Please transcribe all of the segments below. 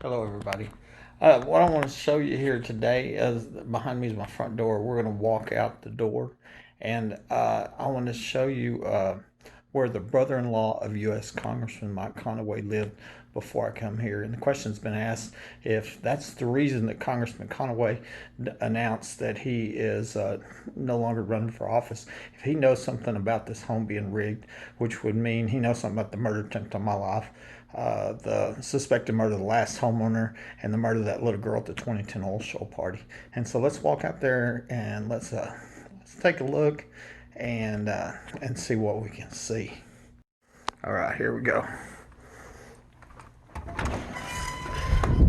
Hello, everybody. What I want to show you here today is behind me is my front door. We're going to walk out the door, and I want to show you where the brother-in-law of U.S. Congressman Mike Conaway lived before I come here. And the question's been asked if that's the reason that Congressman Conaway announced that he is no longer running for office. If he knows something about this home being rigged, which would mean he knows something about the murder attempt on my life, the suspected murder of the last homeowner, and the murder of that little girl at the 2010 oil show party. And so let's walk out there and let's take a look and see what we can see. All right, here we go.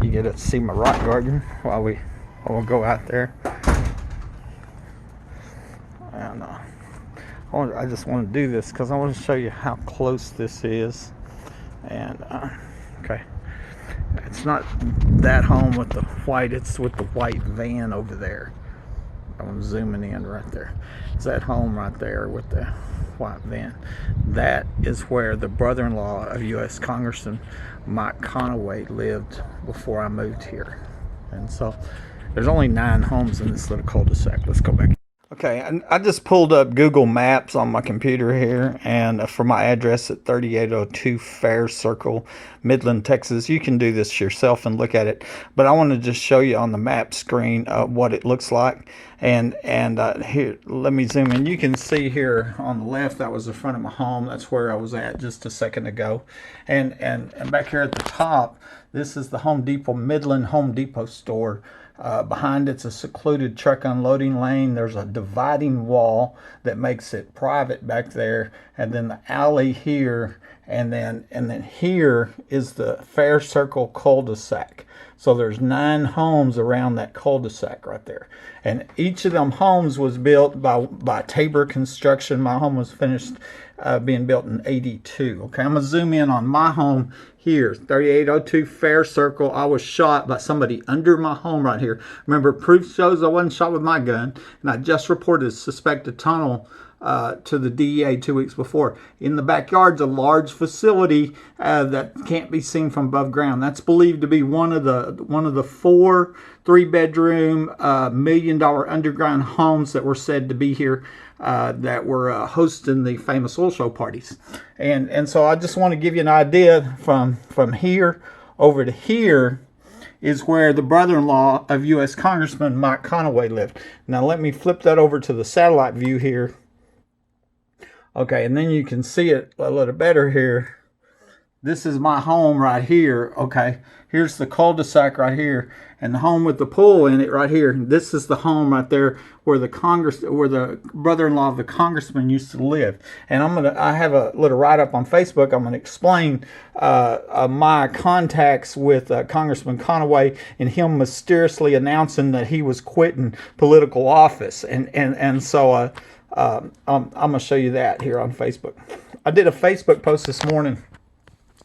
You get to see my rock garden while we'll go out there. And I just want to do this because I want to show you how close this is. And okay, it's not that home with the white, it's with the white van over there. I'm zooming in right there. It's that home right there with the white van. That is where the brother-in-law of U.S. Congressman Mike Conaway lived before I moved here. And so there's only 9 homes in this little cul-de-sac. Let's go back. Okay, I just pulled up Google Maps on my computer here, and for my address at 3802 Fair Circle, Midland, Texas. You can do this yourself and look at it, but I want to just show you on the map screen what it looks like. And here, let me zoom in. You can see here on the left, that was the front of my home. That's where I was at just a second ago. And back here at the top, this is the Home Depot, Midland Home Depot store. Behind it's a secluded truck unloading lane. There's a dividing wall that makes it private back there, and then the alley here, and then here is the Fair Circle cul-de-sac. So there's 9 homes around that cul-de-sac right there, and each of them homes was built by Tabor Construction. My home was finished being built in '82. Okay, I'm gonna zoom in on my home here, 3802 Fair Circle. I was shot by somebody under my home right here. Remember, proof shows I wasn't shot with my gun, and I just reported a suspected tunnel to the DEA 2 weeks before. In the backyard's a large facility that can't be seen from above ground. That's believed to be one of the 4 3-bedroom $1 million underground homes that were said to be here that were hosting the famous oil show parties. And so I just want to give you an idea from here over to here is where the brother-in-law of U.S. Congressman Mike Conaway lived. Now let me flip that over to the satellite view here. Okay, and then you can see it a little better here. This is my home right here. Okay, here's the cul-de-sac right here, and the home with the pool in it right here. This is the home right there where the brother-in-law of the congressman used to live. And I have a little write-up on Facebook. I'm gonna explain my contacts with Congressman Conaway and him mysteriously announcing that he was quitting political office. And so I'm gonna show you that here on Facebook. I did a Facebook post this morning.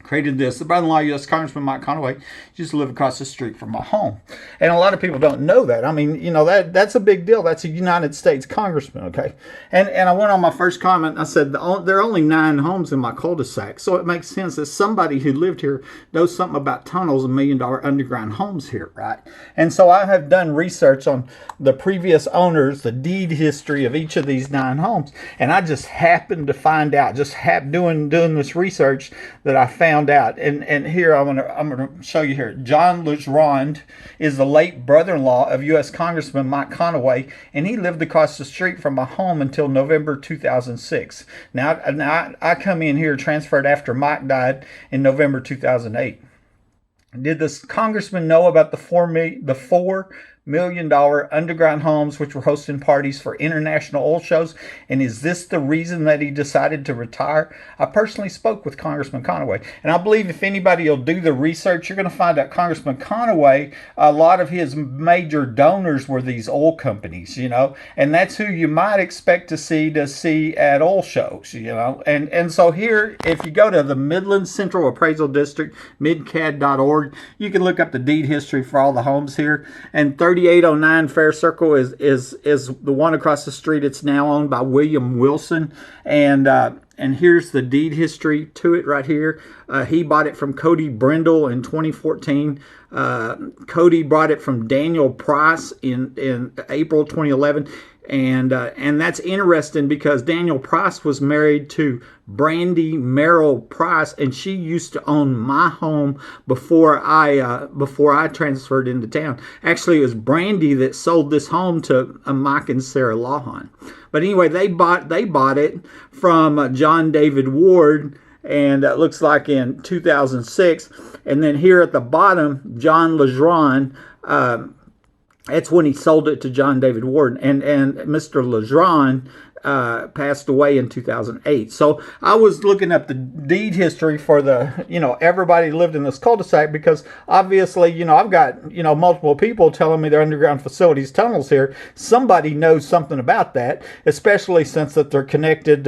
Created this. The brother-in-law of U.S. Congressman Mike Conaway used to live across the street from my home. And a lot of people don't know that. I mean, you know, that's a big deal. That's a United States congressman, okay? And I went on my first comment, I said, there are only 9 homes in my cul-de-sac. So it makes sense that somebody who lived here knows something about tunnels and $1 million underground homes here, right? And so I have done research on the previous owners, the deed history of each of these 9 homes. And I just happened to find out, doing this research, that I found out, and here I'm gonna show you here. John Legendre is the late brother-in-law of U.S. Congressman Mike Conaway, and he lived across the street from my home until November 2006. Now I come in here transferred after Mike died in November 2008. Did this congressman know about the $4 million underground homes which were hosting parties for international oil shows? And is this the reason that he decided to retire? I personally spoke with Congressman Conaway, and I believe if anybody will do the research, you're going to find out Congressman Conaway, a lot of his major donors were these oil companies, you know, and that's who you might expect to see at oil shows, you know. And so here, if you go to the Midland Central Appraisal District, midcad.org, you can look up the deed history for all the homes here. And 3809 Fair Circle is the one across the street. It's now owned by William Wilson, and here's the deed history to it right here. He bought it from Cody Brindle in 2014. Cody bought it from Daniel Price in April 2011. And that's interesting because Daniel Price was married to Brandy Merrill Price, and she used to own my home before I transferred into town. Actually, it was Brandy that sold this home to Mike and Sarah Lawhon. But anyway, they bought it from John David Ward, and it looks like in 2006. And then here at the bottom, John Legendre. That's when he sold it to John David Ward, and Mr. Legendre passed away in 2008. So I was looking up the deed history for everybody lived in this cul-de-sac, because obviously, I've got, multiple people telling me they're underground facilities, tunnels here. Somebody knows something about that, especially since that they're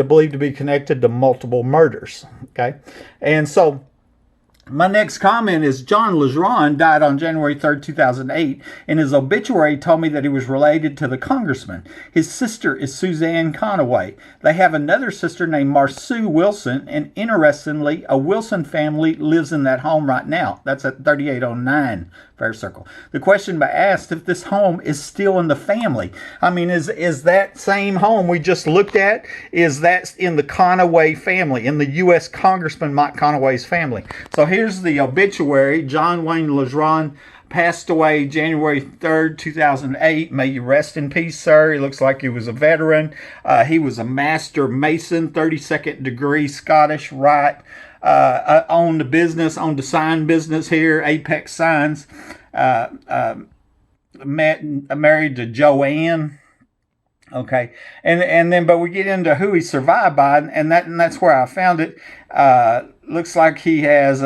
believed to be connected to multiple murders. Okay. And so my next comment is John Legendre died on January 3rd, 2008. In his obituary, told me that he was related to the congressman. His sister is Suzanne Conaway. They have another sister named Marcue Wilson, and interestingly, a Wilson family lives in that home right now. That's at 3809 Fair Circle. The question was asked if this home is still in the family. I mean, is that same home we just looked at, is that in the Conaway family, in the U.S. Congressman Mike Conaway's family? So here's the obituary. John Wayne Legendre passed away January 3rd, 2008. May you rest in peace, sir. He looks like he was a veteran. He was a master mason, 32nd degree Scottish Rite. Owned a sign business here, Apex Signs. Married to Joanne. Okay, but we get into who he survived by, and that's where I found it. Looks like he has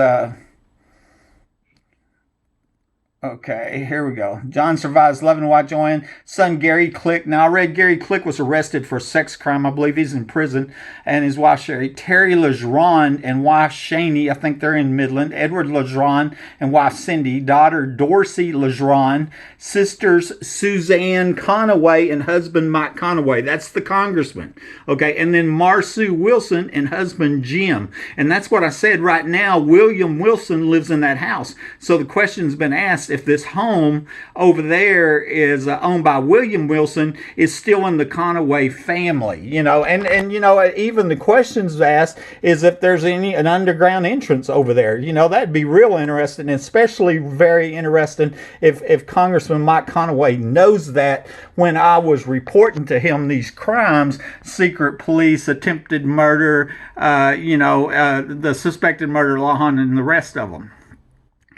okay, here we go. John survives loving wife Joanne, son Gary Click. Now, I read Gary Click was arrested for a sex crime. I believe he's in prison. And his wife Sherry. Terry Legendre and wife Shaney, I think they're in Midland. Edward Legendre and wife Cindy. Daughter Dorsey Legendre. Sisters Suzanne Conaway and husband Mike Conaway. That's the congressman. Okay, and then Marcue Wilson and husband Jim. And that's what I said right now. William Wilson lives in that house. So the question's been asked if this home over there is owned by William Wilson, is still in the Conaway family, and even the questions asked is if there's an underground entrance over there. That'd be real interesting, and especially very interesting if Congressman Mike Conaway knows that when I was reporting to him these crimes, secret police, attempted murder, the suspected murder, Lawhon, and the rest of them.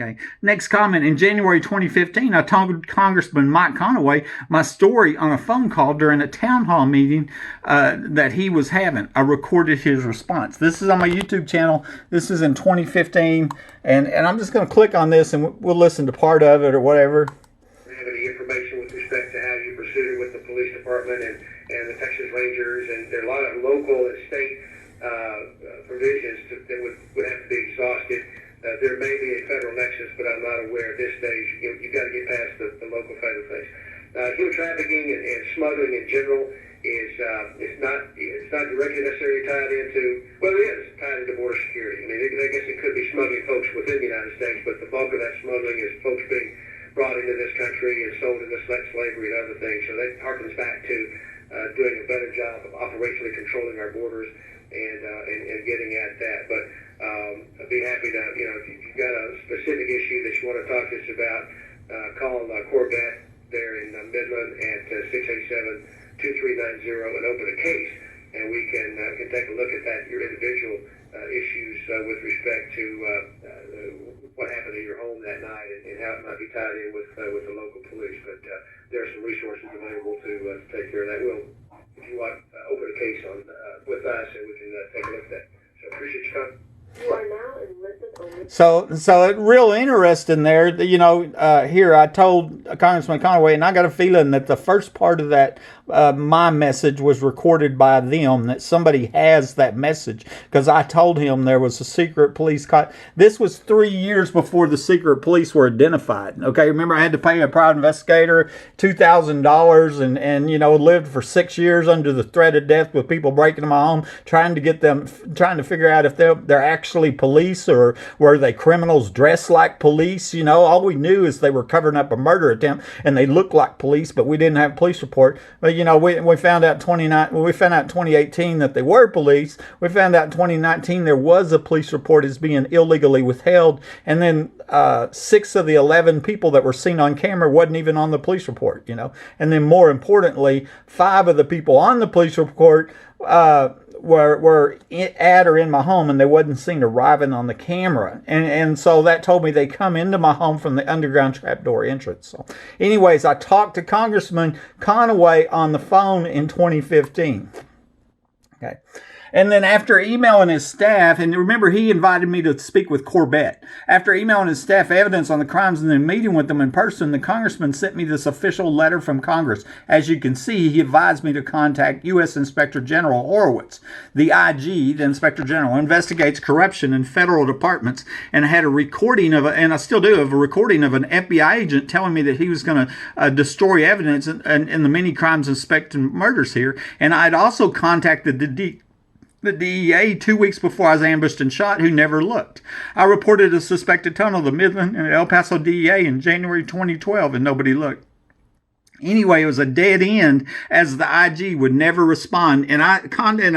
Okay. Next comment. In January 2015, I told Congressman Mike Conaway my story on a phone call during a town hall meeting that he was having. I recorded his response. This is on my YouTube channel. This is in 2015, and I'm just going to click on this, and we'll listen to part of it or whatever. Do you have any information with respect to how you pursued with the police department and the Texas Rangers? And there are a lot of local and state provisions that would have to be exhausted. There may be a federal nexus, but I'm not aware at this stage. You've got to get past the local federal things. Human trafficking and smuggling in general is not directly necessarily tied into, well, it is tied into border security. I mean, I guess it could be smuggling folks within the United States, but the bulk of that smuggling is folks being brought into this country and sold into slavery and other things. So that harkens back to doing a better job of operationally controlling our borders and getting at that. But I'd be happy to, if you've got a specific issue that you want to talk to us about, call Corbette there in Midland at 687-2390 and open a case, and we can take a look at that, your individual issues with respect to what happened in your home that night and how it might be tied in with the local police. But there are some resources available to take care of that. We'll, if you want, open a case on with us, and we can take a look at that. So appreciate you coming. You are now in listen only. So it's real interesting there. Here I told Congressman Conaway, and I got a feeling that the first part of that my message was recorded by them, that somebody has that message, because I told him there was a secret police this was 3 years before the secret police were identified. Okay, remember I had to pay a private investigator $2,000 and lived for 6 years under the threat of death with people breaking into my home, trying to figure out if they're actually police or were they criminals dressed like police. All we knew is they were covering up a murder attempt and they looked like police, but we didn't have a police report. But we found out in 2018 that they were police. We found out in 2019 there was a police report as being illegally withheld, and then 6 of the 11 people that were seen on camera wasn't even on the police report. And then more importantly, 5 of the people on the police report were at or in my home, and they wasn't seen arriving on the camera, and so that told me they come into my home from the underground trapdoor entrance. So anyways, I talked to Congressman Conaway on the phone in 2015. Okay. And then after emailing his staff, and remember he invited me to speak with Corbette. After emailing his staff evidence on the crimes and then meeting with them in person, the congressman sent me this official letter from Congress. As you can see, he advised me to contact U.S. Inspector General Horowitz. The IG, the Inspector General, investigates corruption in federal departments, and I had a recording of, and I still do, of a recording of an FBI agent telling me that he was going to destroy evidence in the many crimes and suspected murders here. And I'd also contacted the DEA 2 weeks before I was ambushed and shot, who never looked. I reported a suspected tunnel to Midland and El Paso DEA in January 2012, and nobody looked. Anyway, it was a dead end, as the IG would never respond. And I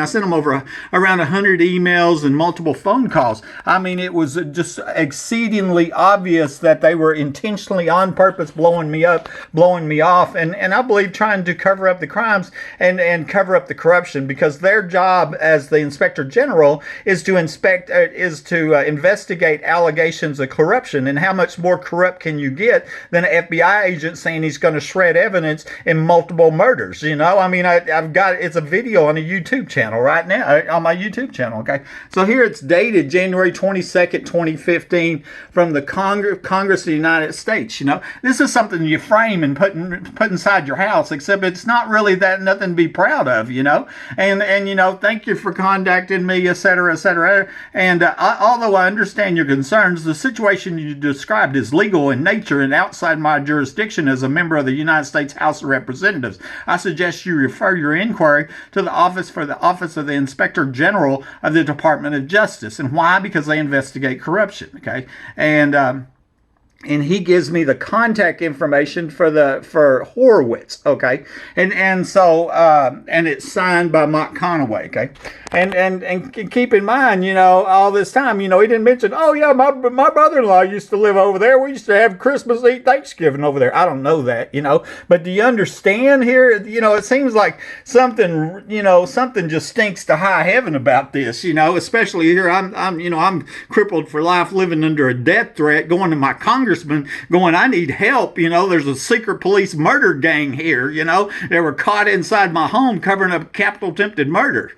sent them over around 100 emails and multiple phone calls. I mean, it was just exceedingly obvious that they were intentionally, on purpose, blowing me up, blowing me off. And I believe trying to cover up the crimes and cover up the corruption, because their job as the Inspector General is to investigate allegations of corruption. And how much more corrupt can you get than an FBI agent saying he's going to shred evidence in multiple murders? I mean, I've got, it's a video on a YouTube channel right now, on my YouTube channel. Okay, so here it's dated January 22nd, 2015, from the Congress of the United States. This is something you frame and put inside your house, except it's not really nothing to be proud of. And thank you for contacting me, etc., etc. And although I understand your concerns, the situation you described is legal in nature and outside my jurisdiction as a member of the United States House of Representatives. I suggest you refer your inquiry to the Office of the Inspector General of the Department of Justice. And why? Because they investigate corruption. Okay, and he gives me the contact information for Horowitz. Okay, and so it's signed by Mike Conaway. Okay, and keep in mind, all this time, he didn't mention, oh yeah, my brother-in-law used to live over there. We used to have Christmas Eve, Thanksgiving over there. I don't know that, but do you understand here? It seems like something just stinks to high heaven about this. Especially here, I'm crippled for life, living under a death threat, going to my congressman, going, I need help. There's a secret police murder gang here. They were caught inside my home covering up capital attempted murder.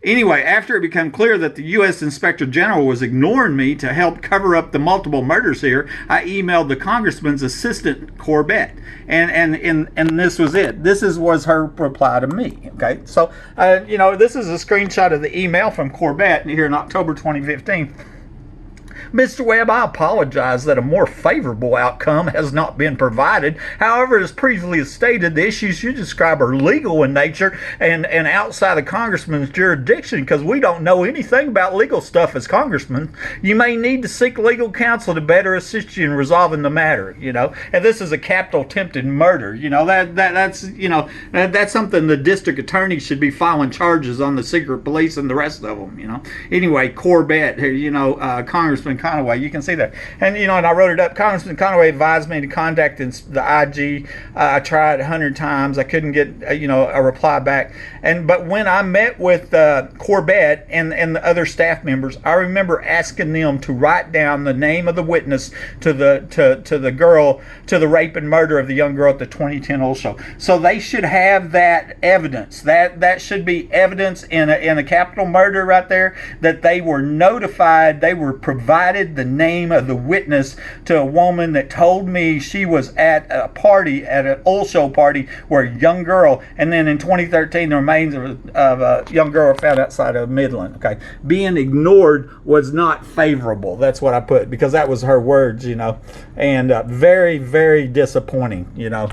Anyway, after it became clear that the U.S. Inspector General was ignoring me to help cover up the multiple murders here, I emailed the congressman's assistant, Corbette, and this was it. This was her reply to me. Okay, so this is a screenshot of the email from Corbette here in October 2015. Mr. Webb, I apologize that a more favorable outcome has not been provided. However, as previously stated, the issues you describe are legal in nature and outside the congressman's jurisdiction, because we don't know anything about legal stuff as congressmen. You may need to seek legal counsel to better assist you in resolving the matter, And this is a capital attempted murder. That's something the district attorney should be filing charges on the secret police and the rest of them, Anyway, Corbette, Congressman Conaway, you can see that. And I wrote it up. Congressman Conaway advised me to contact the IG. I tried 100 times. I couldn't get a reply back. But when I met with Corbette and the other staff members, I remember asking them to write down the name of the witness to the girl, to the rape and murder of the young girl at the 2010 oil show. So they should have that evidence. That should be evidence in a capital murder right there, that they were notified, they were provided provided the name of the witness to a woman that told me she was at a party, at an oil show party, where a young girl, and then in 2013 the remains of a young girl were found outside of Midland. Okay, being ignored was not favorable. That's what I put, because that was her words, you know, and very, very disappointing, you know.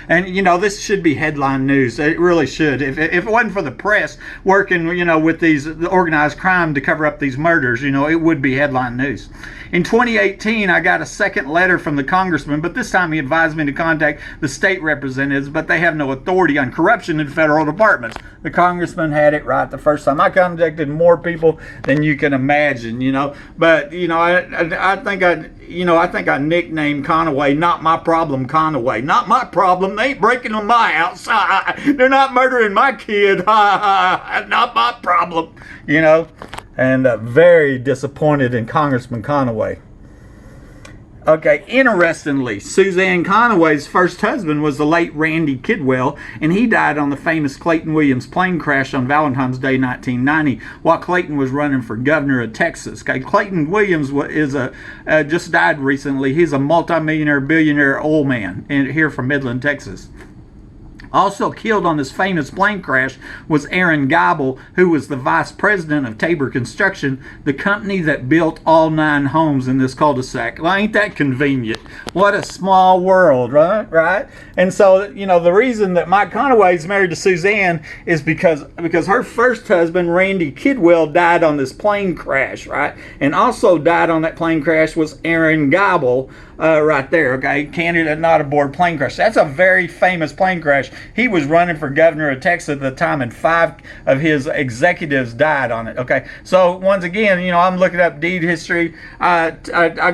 And, you know, this should be headline news. It really should. If it wasn't for the press working, you know, with these organized crime to cover up these murders, you know, it would be headline news. In 2018, I got a second letter from the congressman, but this time he advised me to contact the state representatives, but they have no authority on corruption in federal departments. The congressman had it right the first time. I contacted more people than you can imagine, you know. But, you know, I think I nicknamed Conaway "Not My Problem" Conaway. Not my problem. They ain't breaking on my house. They're not murdering my kid. Not my problem, you know. And very disappointed in Congressman Conaway. Okay, interestingly, Suzanne Conaway's first husband was the late Randy Kidwell, and he died on the famous Clayton Williams plane crash on Valentine's Day 1990 while Clayton was running for governor of Texas. Okay, Clayton Williams just died recently. He's a multimillionaire, billionaire oil man here from Midland, Texas. Also killed on this famous plane crash was Aaron Geibel, who was the vice president of Tabor Construction, the company that built all 9 homes in this cul-de-sac. Well, ain't that convenient? What a small world, right? Right? And so, you know, the reason that Mike Conaway is married to Suzanne is because her first husband, Randy Kidwell, died on this plane crash, right? And also died on that plane crash was Aaron Geibel, right there, okay? Candidate not aboard plane crash. That's a very famous plane crash. He was running for governor of Texas at the time, and 5 of his executives died on it, okay? So, once again, you know, I'm looking up deed history. I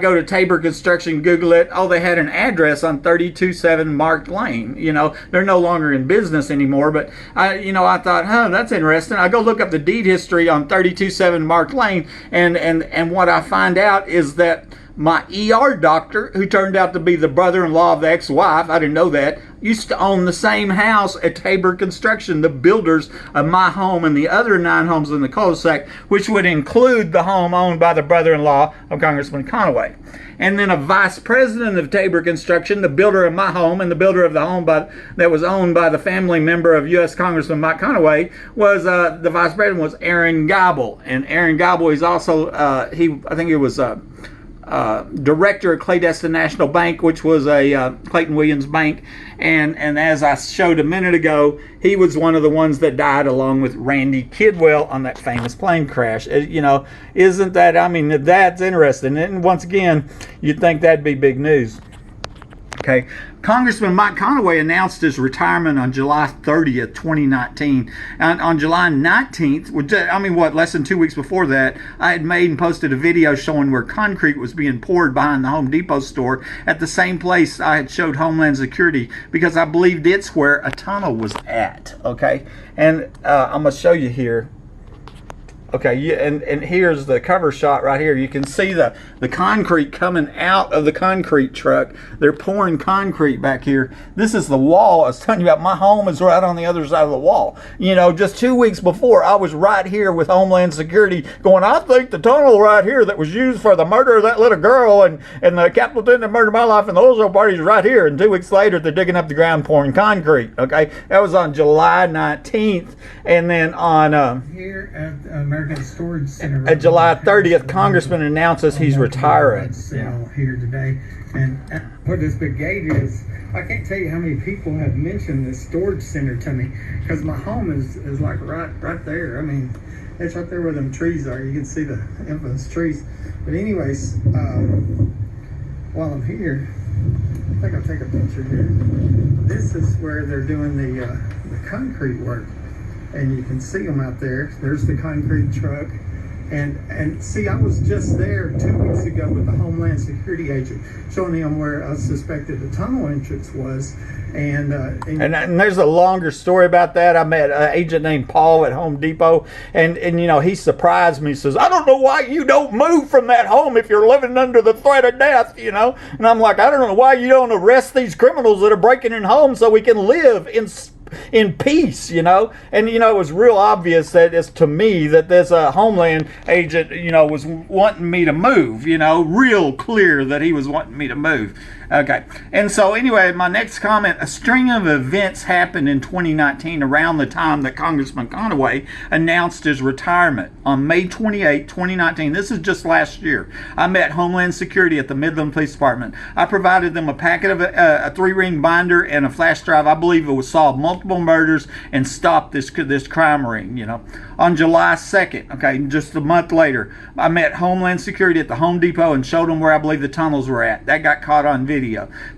go to Tabor Construction, Google it. Oh, they had an address on 327 Mark Lane. You know, they're no longer in business anymore, but, I thought, that's interesting. I go look up the deed history on 327 Mark Lane, and what I find out is that my ER doctor, who turned out to be the brother-in-law of the ex-wife, I didn't know that, used to own the same house at Tabor Construction, the builders of my home and the other 9 homes in the cul-de-sac, which would include the home owned by the brother-in-law of Congressman Conaway. And then a vice president of Tabor Construction, the builder of my home and the builder of the home that was owned by the family member of U.S. Congressman Mike Conaway, was the vice president was Aaron Geibel. And Aaron Geibel is also, director of Clandestine National Bank, which was a Clayton Williams bank, and as I showed a minute ago, he was one of the ones that died along with Randy Kidwell on that famous plane crash. You know, isn't that, I mean, that's interesting. And once again, you'd think that'd be big news. Okay, Congressman Mike Conaway announced his retirement on July 30th, 2019. And on July 19th, less than 2 weeks before that, I had made and posted a video showing where concrete was being poured behind the Home Depot store at the same place I had showed Homeland Security, because I believed it's where a tunnel was at. Okay, and I'm going to show you here. Okay, and here's the cover shot right here. You can see the concrete coming out of the concrete truck. They're pouring concrete back here. This is the wall I was telling you about. My home is right on the other side of the wall. You know, just 2 weeks before, I was right here with Homeland Security going, I think the tunnel right here that was used for the murder of that little girl and the capital that murdered my life and the Ozo party is right here. And 2 weeks later, they're digging up the ground pouring concrete. Okay, that was on July 19th. And then on here at American Storage Center. At July 30th, Congressman announces he's retiring. Here today, and what this big gate is, I can't tell you how many people have mentioned this storage center to me, because my home is like right there. I mean, it's right there where them trees are. You can see the infamous trees. But anyways, while I'm here, I think I'll take a picture here. This is where they're doing the concrete work. And you can see them out there. There's the concrete truck. And see, I was just there 2 weeks ago with the Homeland Security agent, showing him where I suspected the tunnel entrance was. And there's a longer story about that. I met an agent named Paul at Home Depot, and you know, he surprised me. He says, I don't know why you don't move from that home if you're living under the threat of death, you know. And I'm like, I don't know why you don't arrest these criminals that are breaking in homes so we can live in in peace, you know. And you know, it was real obvious that it's to me that this Homeland agent, you know, was wanting me to move, you know, real clear that he was wanting me to move. Okay, and so anyway, my next comment, a string of events happened in 2019 around the time that Congressman Conaway announced his retirement. On May 28, 2019, this is just last year, I met Homeland Security at the Midland Police Department. I provided them a packet of a 3-ring binder and a flash drive. I believe it would solve multiple murders and stop this crime ring, you know. On July 2nd, okay, just a month later, I met Homeland Security at the Home Depot and showed them where I believe the tunnels were at. That got caught on video.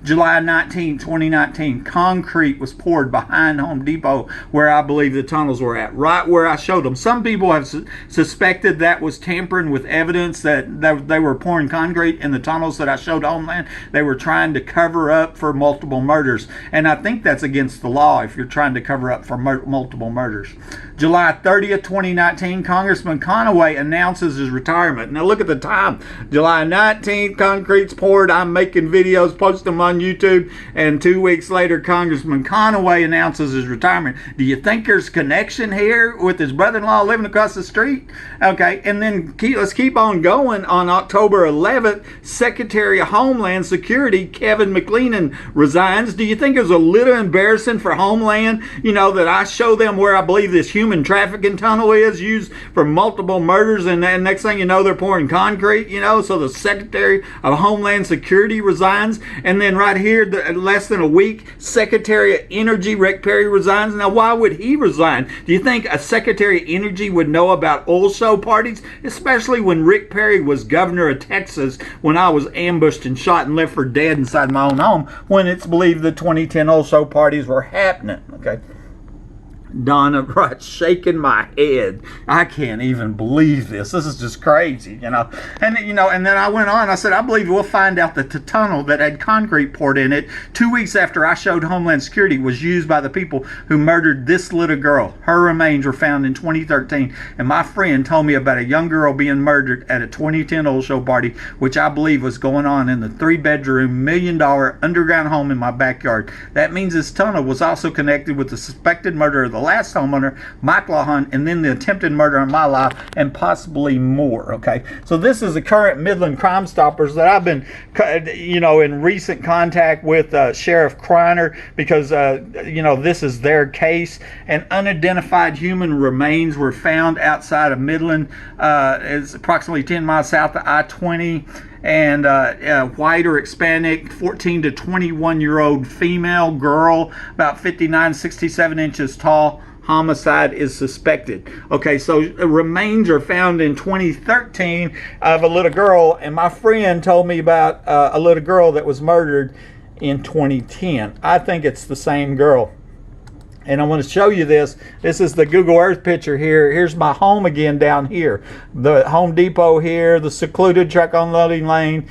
July 19, 2019, concrete was poured behind Home Depot where I believe the tunnels were at, right where I showed them. Some people have suspected that was tampering with evidence, that they were pouring concrete in the tunnels that I showed Homeland. They were trying to cover up for multiple murders, and I think that's against the law if you're trying to cover up for multiple murders. July 30th, 2019, Congressman Conaway announces his retirement. Now look at the time. July 19th, concrete's poured. I'm making videos, post them on YouTube, and 2 weeks later, Congressman Conaway announces his retirement. Do you think there's connection here with his brother-in-law living across the street? Okay, and then let's keep on going. On October 11th, Secretary of Homeland Security Kevin McLennan resigns. Do you think it was a little embarrassing for Homeland, you know, that I show them where I believe this human trafficking tunnel is used for multiple murders, and then next thing you know, they're pouring concrete, you know? So the Secretary of Homeland Security resigns. And then right here, less than a week, Secretary of Energy Rick Perry resigns. Now, why would he resign? Do you think a Secretary of Energy would know about oil show parties? Especially when Rick Perry was governor of Texas, when I was ambushed and shot and left for dead inside my own home, when it's believed the 2010 oil show parties were happening, okay? Donna, right, shaking my head. I can't even believe this. This is just crazy, you know. And and then I went on. I said, I believe we'll find out that the tunnel that had concrete poured in it 2 weeks after I showed Homeland Security was used by the people who murdered this little girl. Her remains were found in 2013, and my friend told me about a young girl being murdered at a 2010 oil show party, which I believe was going on in the 3-bedroom, $1 million underground home in my backyard. That means this tunnel was also connected with the suspected murder of the last homeowner, Mike Lawhon, and then the attempted murder in my life, and possibly more. Okay, so this is the current Midland Crime Stoppers that I've been, in recent contact with Sheriff Kreiner, because this is their case. And unidentified human remains were found outside of Midland. It's approximately 10 miles south of I-20. And white or Hispanic, 14 to 21-year-old female girl, about 59, 67 inches tall. Homicide is suspected. Okay, so remains are found in 2013 of a little girl, and my friend told me about a little girl that was murdered in 2010. I think it's the same girl. And I want to show you this. This is the Google Earth picture here. Here's my home again down here. The Home Depot here, the secluded truck unloading lane,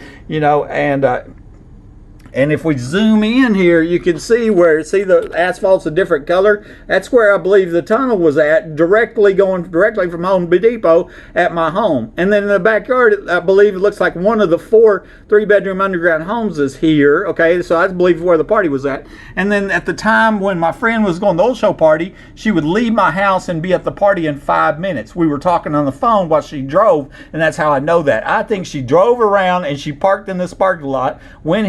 and if we zoom in here, you can see the asphalt's a different color. That's where I believe the tunnel was at, going directly from Home Depot at my home. And then in the backyard, I believe it looks like one of the 4 3-bedroom underground homes is here. Okay, so I believe where the party was at. And then at the time when my friend was going to the old show party, she would leave my house and be at the party in 5 minutes. We were talking on the phone while she drove, and that's how I know that. I think she drove around and she parked in this parking lot, went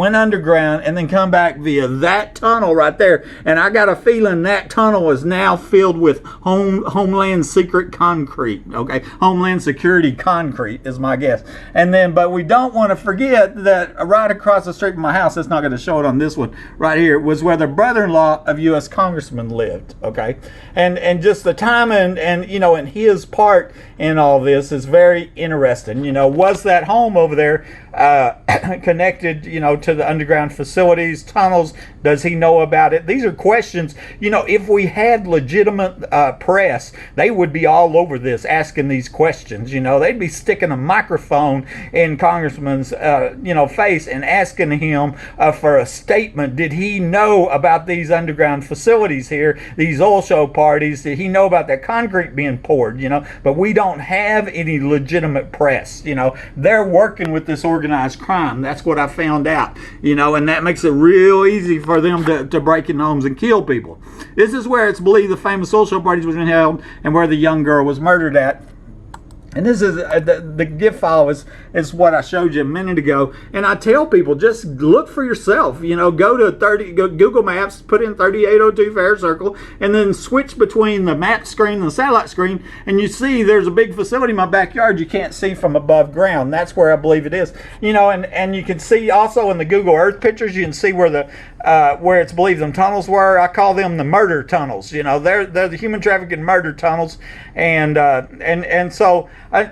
underground, and then come back via that tunnel right there. And I got a feeling that tunnel is now filled with Homeland Secret concrete. Okay, Homeland Security concrete is my guess. And then, but we don't want to forget that right across the street from my house, it's not going to show it on this one right here, was where the brother-in-law of U.S. Congressman lived. Okay, and just the time and his part in all this is very interesting. Was that home over there connected, to the underground facilities, tunnels? Does he know about it? These are questions. If we had legitimate press, they would be all over this, asking these questions. They'd be sticking a microphone in Congressman's, face and asking him for a statement. Did he know about these underground facilities here, these oil show parties? Did he know about that concrete being poured? But we don't have any legitimate press. They're working with this organization organized crime. That's what I found out, you know, and that makes it real easy for them to break in homes and kill people. This is where it's believed the famous social parties was held and where the young girl was murdered at. And this is the gift file is what I showed you a minute ago. And I tell people, just look for yourself. You know, go Google Maps, put in 3802 Fair Circle, and then switch between the map screen and the satellite screen, and you see there's a big facility in my backyard you can't see from above ground. That's where I believe it is. You know, and you can see also in the Google Earth pictures, you can see where it's believed them tunnels were. I call them the murder tunnels. You know, they're the human trafficking murder tunnels, and so I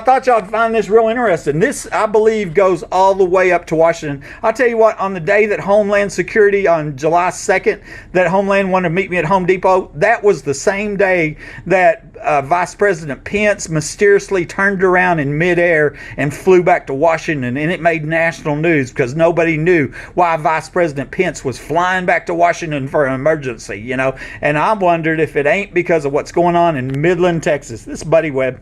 thought y'all would find this real interesting. This, I believe, goes all the way up to Washington. I'll tell you what, on the day that Homeland Security, on July 2nd, that Homeland wanted to meet me at Home Depot, that was the same day that Vice President Pence mysteriously turned around in midair and flew back to Washington, and it made national news because nobody knew why Vice President Pence was flying back to Washington for an emergency, you know. And I wondered if it ain't because of what's going on in Midland, Texas. This is Buddy Webb.